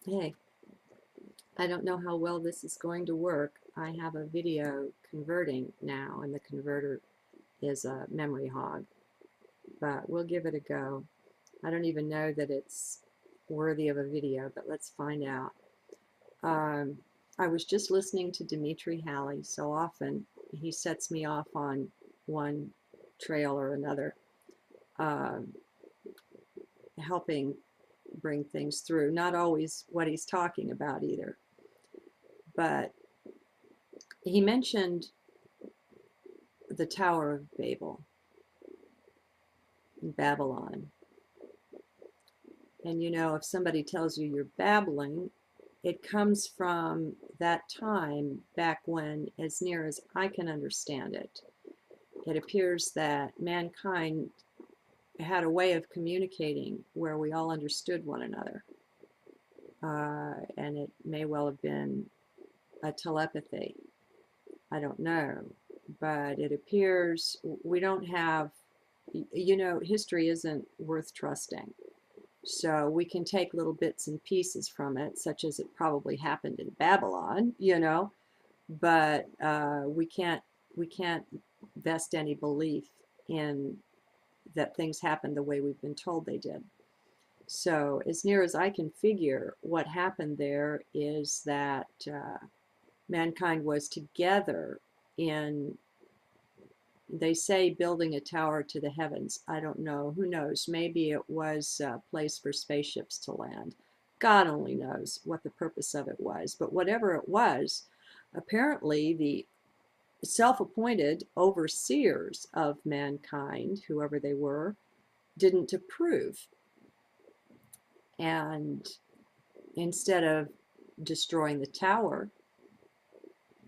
Hey, I don't know how well this is going to work. I have a video converting now, and the converter is a memory hog, but we'll give it a go. I don't even know that it's worthy of a video, but let's find out. Um, I was just listening to Dimitri Halley. So often he sets me off on one trail or another, um, helping bring things through. Not always what he's talking about either, but he mentioned the Tower of Babel in Babylon. And you know, if somebody tells you you're babbling, it comes from that time back when, as near as I can understand it, it appears that mankind had a way of communicating where we all understood one another. And it may well have been a telepathy. I don't know. But it appears we don't have, you know, history isn't worth trusting. So we can take little bits and pieces from it, such as it probably happened in Babylon, you know, but we can't vest any belief in that things happened the way we've been told they did. So as near as I can figure, what happened there is that mankind was together in, they say, building a tower to the heavens. I don't know. Who knows? Maybe it was a place for spaceships to land. God only knows what the purpose of it was. But whatever it was, apparently the self-appointed overseers of mankind, whoever they were, didn't approve. And instead of destroying the tower,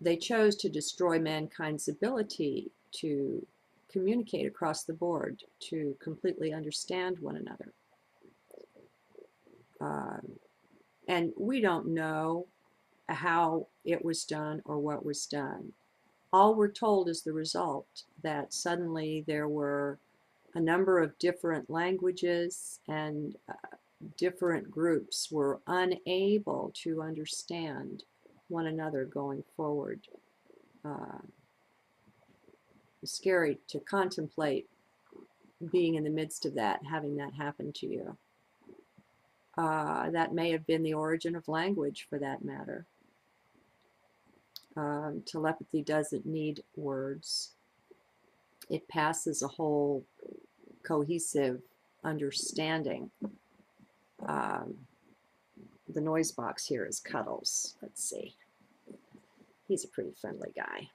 they chose to destroy mankind's ability to communicate across the board, to completely understand one another. Um, and we don't know how it was done or what was done. All we're told is the result, that suddenly there were a number of different languages, and different groups were unable to understand one another going forward. Uh, Scary to contemplate being in the midst of that, having that happen to you. That may have been the origin of language, for that matter. Telepathy doesn't need words. It passes a whole cohesive understanding. Um, the noise box here is Cuddles. Let's see. He's a pretty friendly guy.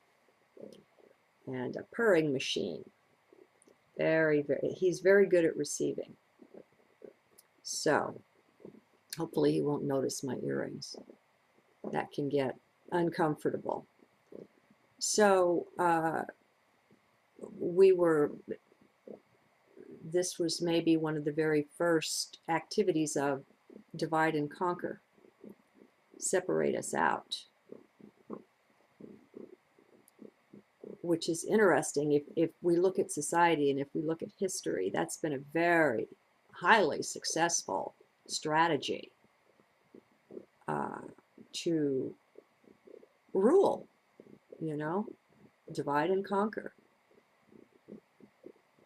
And a purring machine. He's very good at receiving. So hopefully he won't notice my earrings. That can get uncomfortable. So this was maybe one of the very first activities of divide and conquer, separate us out, which is interesting. If we look at society and if we look at history, that's been a very highly successful strategy to rule, you know, divide and conquer.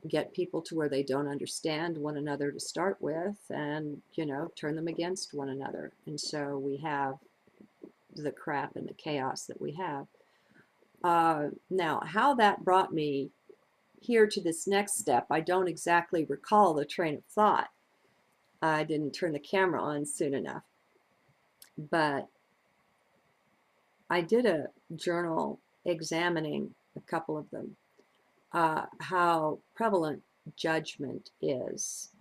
Get people to where they don't understand one another to start with, and, you know, turn them against one another. And so we have the crap and the chaos that we have. Now, how that brought me here to this next step, I don't exactly recall the train of thought. I didn't turn the camera on soon enough. But I did a journal examining a couple of them, how prevalent judgment is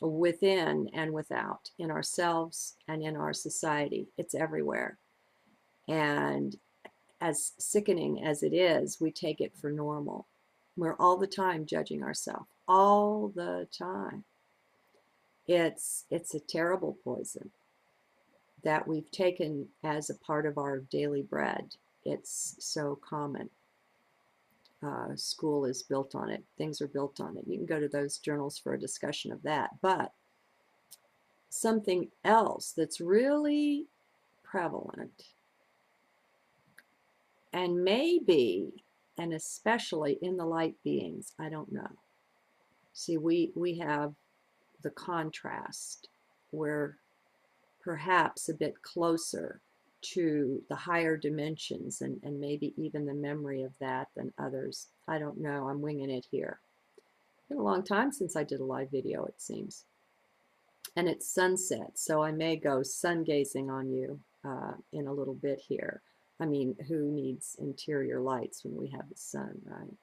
within and without, in ourselves and in our society. It's everywhere. And as sickening as it is, we take it for normal. We're all the time judging ourselves, all the time. It's a terrible poison that we've taken as a part of our daily bread. It's so common. School is built on it. Things are built on it. You can go to those journals for a discussion of that. But something else that's really prevalent, and maybe, and especially in the light beings, I don't know. See, we have the contrast. We're perhaps a bit closer to the higher dimensions and maybe even the memory of that than others. I don't know. I'm winging it here. It's been a long time since I did a live video, it seems. And it's sunset, so I may go sun gazing on you in a little bit here. I mean, who needs interior lights when we have the sun, right?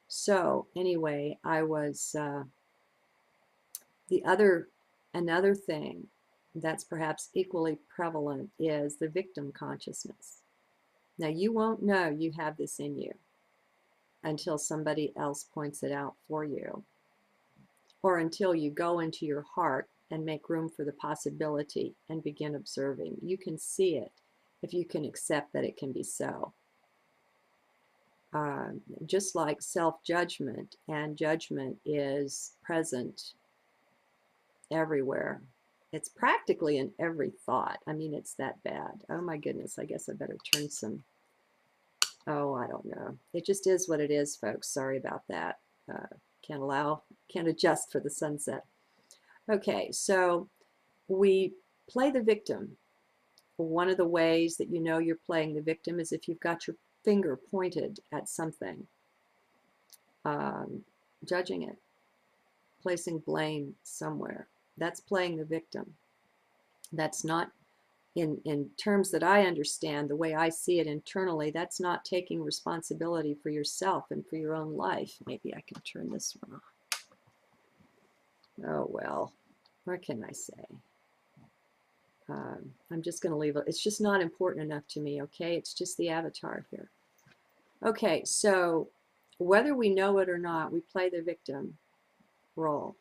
So anyway, I was another thing that's perhaps equally prevalent is the victim consciousness. Now, you won't know you have this in you until somebody else points it out for you, or until you go into your heart and make room for the possibility and begin observing. You can see it if you can accept that it can be so. Just like self-judgment, and judgment is present everywhere. It's practically in every thought. I mean, it's that bad. Oh my goodness, I guess I better turn some, oh, I don't know. It just is what it is, folks. Sorry about that. Can't adjust for the sunset. Okay, so we play the victim. One of the ways that you know you're playing the victim is if you've got your finger pointed at something, judging it, placing blame somewhere. That's playing the victim. That's not, in terms that I understand, the way I see it internally, that's not taking responsibility for yourself and for your own life. Maybe I can turn this one off. Oh, well, what can I say? I'm just going to leave it. It's just not important enough to me, okay? It's just the avatar here. Okay, so whether we know it or not, we play the victim role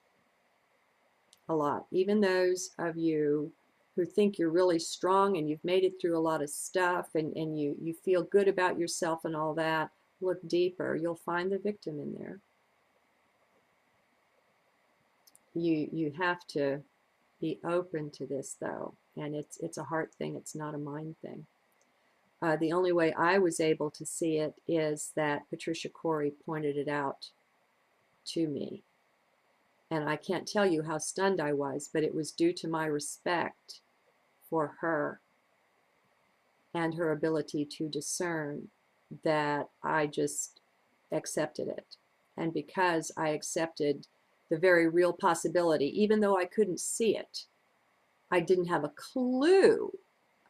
a lot. Even those of you who think you're really strong and you've made it through a lot of stuff and you feel good about yourself and all that, look deeper. You'll find the victim in there. You have to be open to this, though, and it's a heart thing. It's not a mind thing. The only way I was able to see it is that Patricia Corey pointed it out to me. And I can't tell you how stunned I was, but it was due to my respect for her and her ability to discern that I just accepted it. And because I accepted the very real possibility, even though I couldn't see it, I didn't have a clue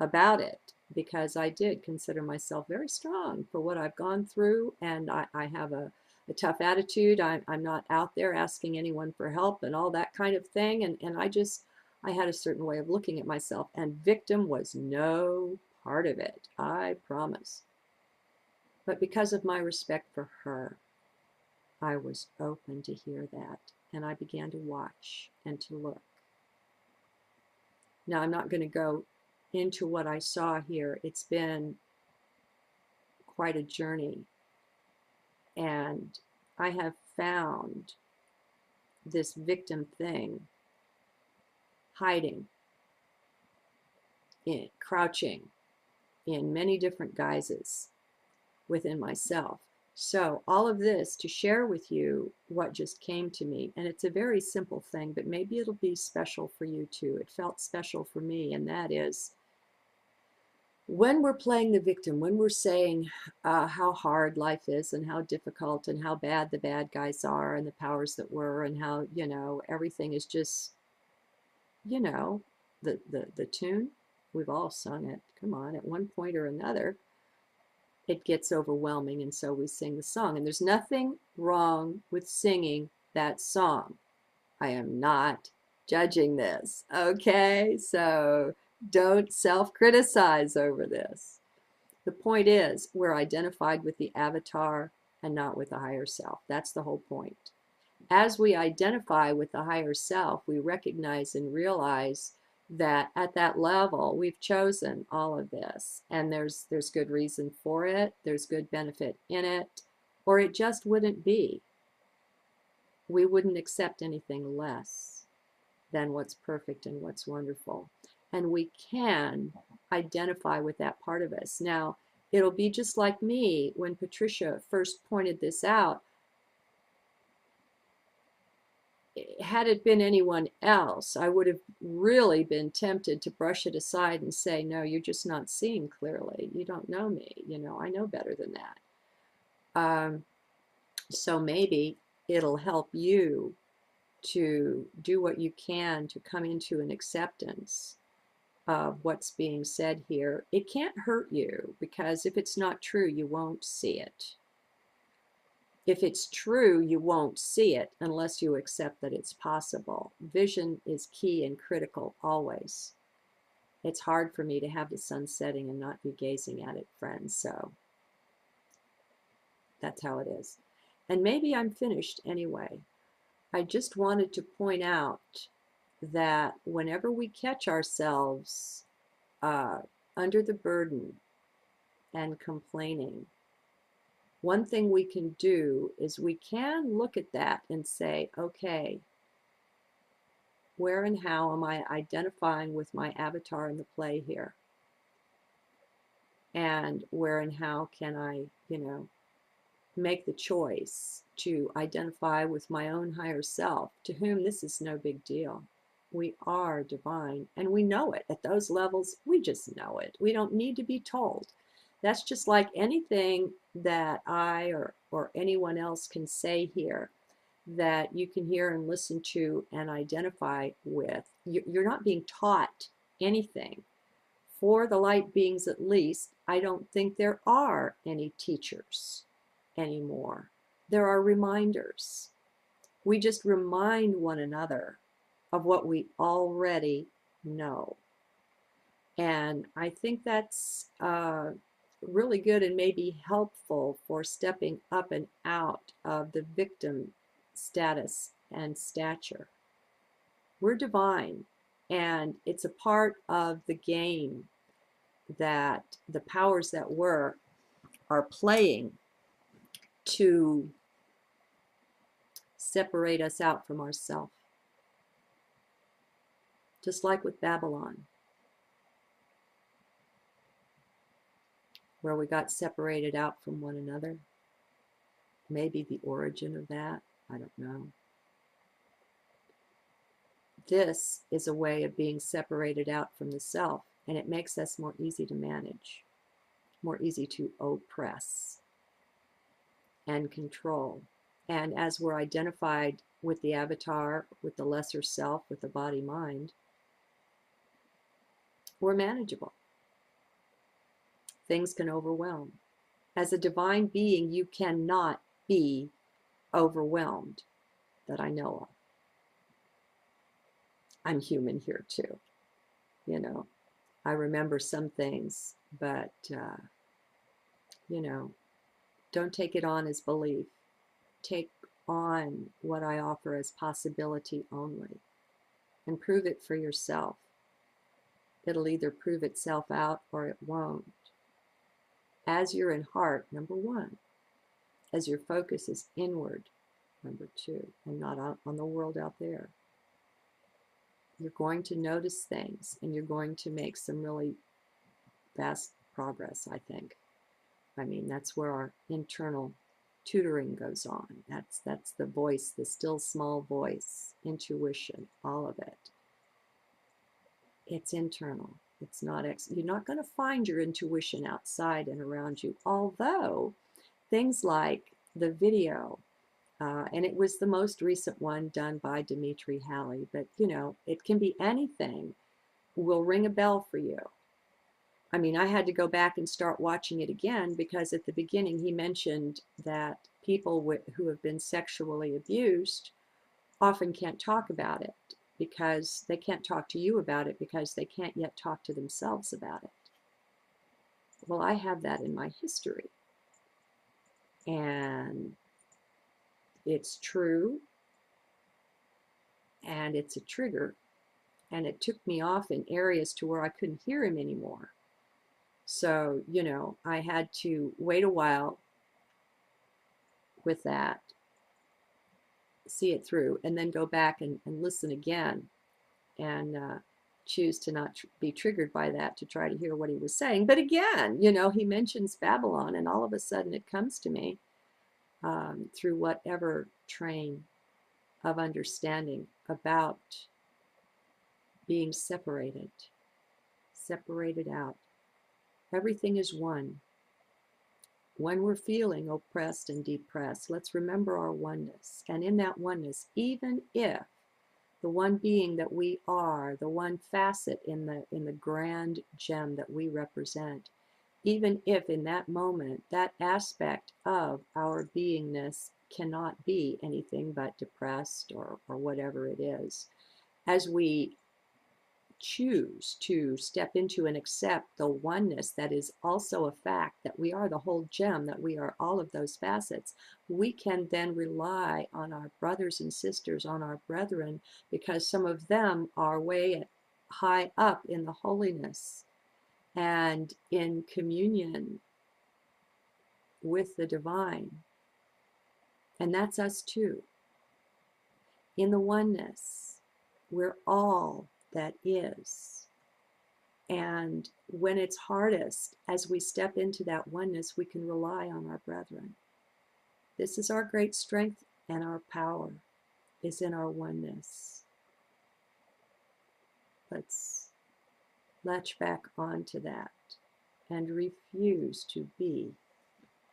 about it, because I did consider myself very strong for what I've gone through, and I have a tough attitude. I'm not out there asking anyone for help and all that kind of thing, and I had a certain way of looking at myself, and victim was no part of it, I promise. But because of my respect for her, I was open to hear that, and I began to watch and to look. Now, I'm not going to go into what I saw here. It's been quite a journey, and I have found this victim thing hiding, crouching in many different guises within myself. So all of this to share with you what just came to me, and it's a very simple thing, but maybe it'll be special for you too. It felt special for me, and that is, when we're playing the victim, when we're saying how hard life is and how difficult and how bad the bad guys are and the powers that were, and how, you know, everything is just, you know, the tune, we've all sung it. Come on, at one point or another, it gets overwhelming, and so we sing the song. And there's nothing wrong with singing that song. I am not judging this, okay? So don't self-criticize over this. The point is, we're identified with the avatar and not with the higher self. That's the whole point. As we identify with the higher self, we recognize and realize that at that level, we've chosen all of this, and there's good reason for it, there's good benefit in it, or it just wouldn't be. We wouldn't accept anything less. than what's perfect and what's wonderful. And we can identify with that part of us. Now, it'll be just like me when Patricia first pointed this out. Had it been anyone else, I would have really been tempted to brush it aside and say, no, you're just not seeing clearly. You don't know me. You know, I know better than that. So maybe it'll help you to do what you can to come into an acceptance of what's being said here. It can't hurt you, because if it's not true, you won't see it. If it's true, you won't see it unless you accept that it's possible. Vision is key and critical always. It's hard for me to have the sun setting and not be gazing at it, friends, so that's how it is. And maybe I'm finished anyway. I just wanted to point out that whenever we catch ourselves under the burden and complaining, one thing we can do is we can look at that and say, okay, where and how am I identifying with my avatar in the play here? And where and how can I, make the choice to identify with my own higher self, to whom this is no big deal. We are divine, and we know it. At those levels, we just know it. We don't need to be told. That's just like anything that I or anyone else can say here that you can hear and listen to and identify with. You're not being taught anything. For the light beings, at least, I don't think there are any teachers anymore. There are reminders. We just remind one another of what we already know. And I think that's really good and maybe helpful for stepping up and out of the victim status and stature. We're divine, and it's a part of the game that the powers that were are playing to separate us out from ourselves. Just like with Babylon, where we got separated out from one another. Maybe the origin of that, I don't know. This is a way of being separated out from the self, and it makes us more easy to manage, more easy to oppress and control. And as we're identified with the avatar, with the lesser self, with the body mind, we're manageable. Things can overwhelm. As a divine being, you cannot be overwhelmed that I know of. I'm human here too. I remember some things, but, don't take it on as belief. Take on what I offer as possibility only, and prove it for yourself. It'll either prove itself out or it won't. As you're in heart, number one. As your focus is inward, number two, and not on the world out there. You're going to notice things, and you're going to make some really fast progress, I think. I mean, that's where our internal tutoring goes on. That's the voice, the still small voice, intuition, all of it. It's internal. It's not you're not going to find your intuition outside and around you, although things like the video, and it was the most recent one done by Dimitri Halley, but it can be anything, will ring a bell for you. I mean, I had to go back and start watching it again, because at the beginning he mentioned that people who have been sexually abused often can't talk about it, because they can't talk to you about it, because they can't yet talk to themselves about it. Well, I have that in my history, and it's true, and it's a trigger, and it took me off in areas to where I couldn't hear him anymore. So, I had to wait a while with that, see it through, and then go back and listen again and choose to not be triggered by that, to try to hear what he was saying. But again, you know, he mentions Babylon, and all of a sudden it comes to me through whatever train of understanding about being separated out. Everything is one. When we're feeling oppressed and depressed, let's remember our oneness. And in that oneness, even if the one being that we are, the one facet in the grand gem that we represent, even if in that moment that aspect of our beingness cannot be anything but depressed or whatever it is, as we choose to step into and accept the oneness that is also a fact, that we are the whole gem, that we are all of those facets, we can then rely on our brothers and sisters, on our brethren, because some of them are way high up in the holiness and in communion with the divine. And that's us too. In the oneness, we're all that is. And when it's hardest, as we step into that oneness, we can rely on our brethren. This is our great strength, and our power is in our oneness. Let's latch back onto that and refuse to be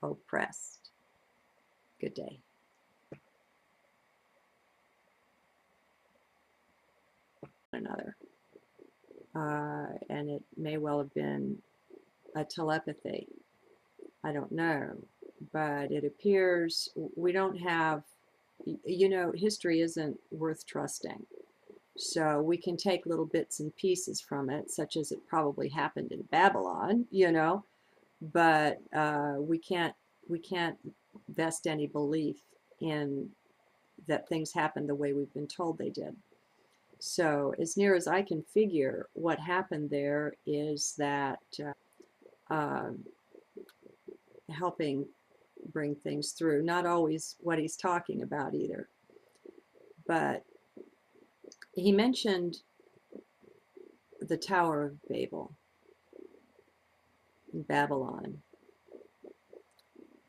oppressed. Good day. Another. And it may well have been a telepathy. I don't know. But it appears we don't have, you know, history isn't worth trusting. So we can take little bits and pieces from it, such as it probably happened in Babylon, you know, but we can't vest any belief in that things happened the way we've been told they did. So as near as I can figure, what happened there is that helping bring things through, not always what he's talking about either, but he mentioned the Tower of Babel in Babylon.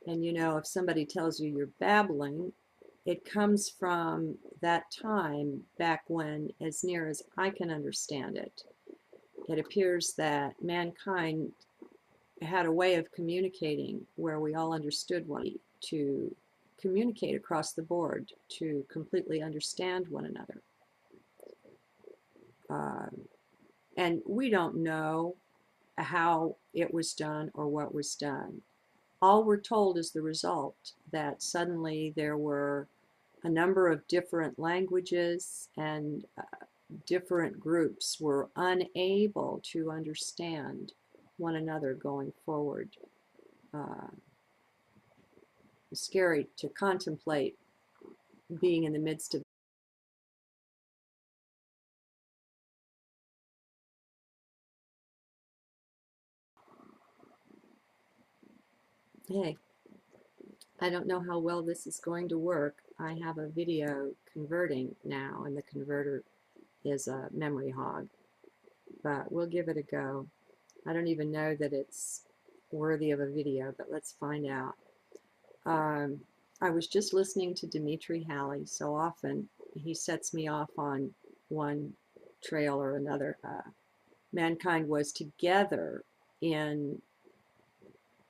And you know, if somebody tells you you're babbling, it comes from that time back when, as near as I can understand it, it appears that mankind had a way of communicating where we all understood one another, to communicate across the board, to completely understand one another. And we don't know how it was done or what was done. All we're told is the result, that suddenly there were a number of different languages, and different groups were unable to understand one another going forward. It's scary to contemplate being in the midst of. Hey, I don't know how well this is going to work. I have a video converting now, and the converter is a memory hog, but we'll give it a go. I don't even know that it's worthy of a video, but let's find out. I was just listening to Dimitri Halley. So often he sets me off on one trail or another. Mankind was together in,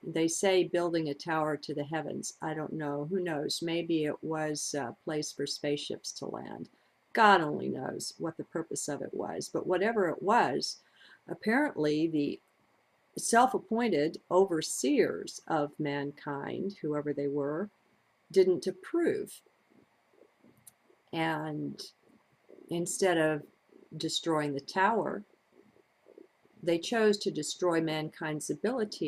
they say, building a tower to the heavens. I don't know. Who knows? Maybe it was a place for spaceships to land. God only knows what the purpose of it was. But whatever it was, apparently the self-appointed overseers of mankind, whoever they were, didn't approve. And instead of destroying the tower, they chose to destroy mankind's ability